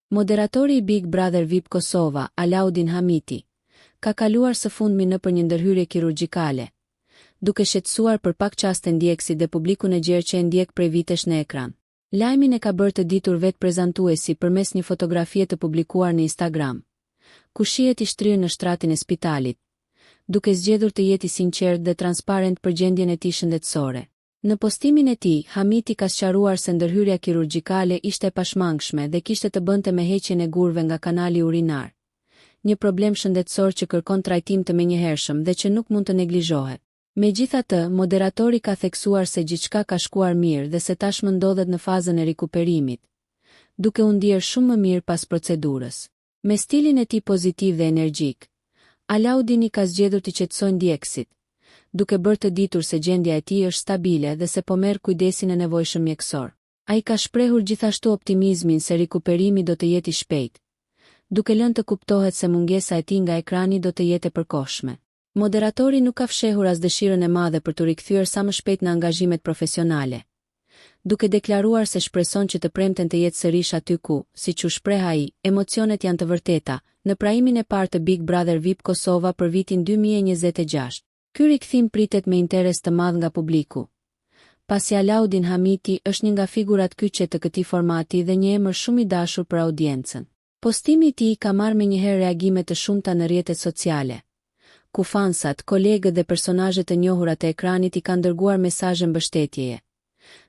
Moderatori i Big Brother VIP Kosova, Alaudin Hamiti, ka kaluar së fundmi nëpër një ndërhyrje kirurgjikale, duke shqetësuar për pak qaste ndjekësit dhe publikun e gjerë që e ndjek prej vitesh në ekran. Lajmin e ka bërë të ditur vetë prezantuesi përmes një fotografie të publikuar në Instagram, ku shihet i shtrirë në shtratin e spitalit, duke zgjedhur të jetë i sinqert dhe transparent për gjendjen e tij shëndetësore. Në postimin e tij, Hamiti ka sqaruar se ndërhyrja kirurgjikale ishte e pashmangshme dhe kishte të bënte me heqjen e gurëve nga kanali urinar, një problem shëndetësor që kërkon trajtim të menjëhershëm dhe që nuk mund të neglizhohet. Megjithatë, moderatori ka theksuar se gjithçka ka shkuar mirë dhe se tashmë ndodhet në fazën e rikuperimit, duke u ndier shumë më mirë pas procedurës. Me stilin e tij pozitiv dhe energjik, Alaudini ka zgjedhur të qetësojë ndjekësit, duke bërë të ditur se gjendja e tij është stabile dhe se po merr kujdesin e nevojshëm mjekësor. Ai ka shprehur gjithashtu optimizmin se rikuperimi do të jetë i shpejtë, duke lënë të kuptohet se mungesa e tij nga ekrani do të jetë e përkohshme. Moderatori nuk ka fshehur as dëshirën e madhe për të rikthyer sa më shpejt në angazhimet profesionale, duke deklaruar se shpreson që të premten të jetë sërish aty ku, siç u shpreh ai, emocionet janë të vërteta, në prahimin e parë të Big Brother VIP Kosova për vitin 2026. Ky rikthim pritet me interes të madh nga publiku, pasi Alaudin Hamiti është një nga figurat kyçe të këtij formati dhe një emër shumë i dashur për audiencën. Postimi i tij ka marrë menjëherë reagime të shumta në rrjetet sociale, ku fansat, kolegët dhe personazhet të njohura të ekranit i kanë dërguar mesazhe mbështetjeje,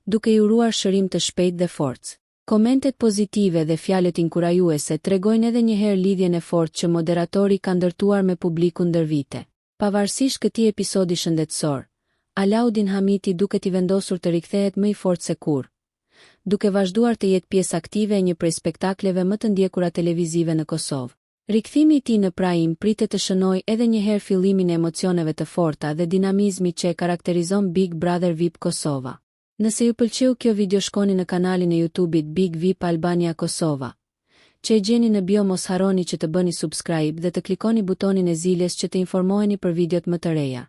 duke i uruar shërim të shpejtë dhe forcë. Komentet pozitive dhe fjalët inkurajuese tregojnë edhe një herë lidhjen e fortë që moderatori ka ndërtuar me publikun ndër vite. Pavarësisht këtij episodi shëndetësor, Alaudin Hamiti duket i vendosur të rikthehet më i fortë se kurrë, duke vazhduar të jetë pjesë aktive e një prej spektakleve më të ndjekura televizive në Kosovë. Rikthimi i tij në prajim pritet të shënojë edhe një herë fillimin e emocioneve të forta dhe dinamizmit që e karakterizon Big Brother VIP Kosova. Nëse ju pëlqeu kjo video, shkoni në kanalin e YouTube-it Big VIP Albania Kosova, që e gjeni në bio. Mos harroni që të bëni subscribe dhe të klikoni butonin e zilës që të informoheni për videot më të reja.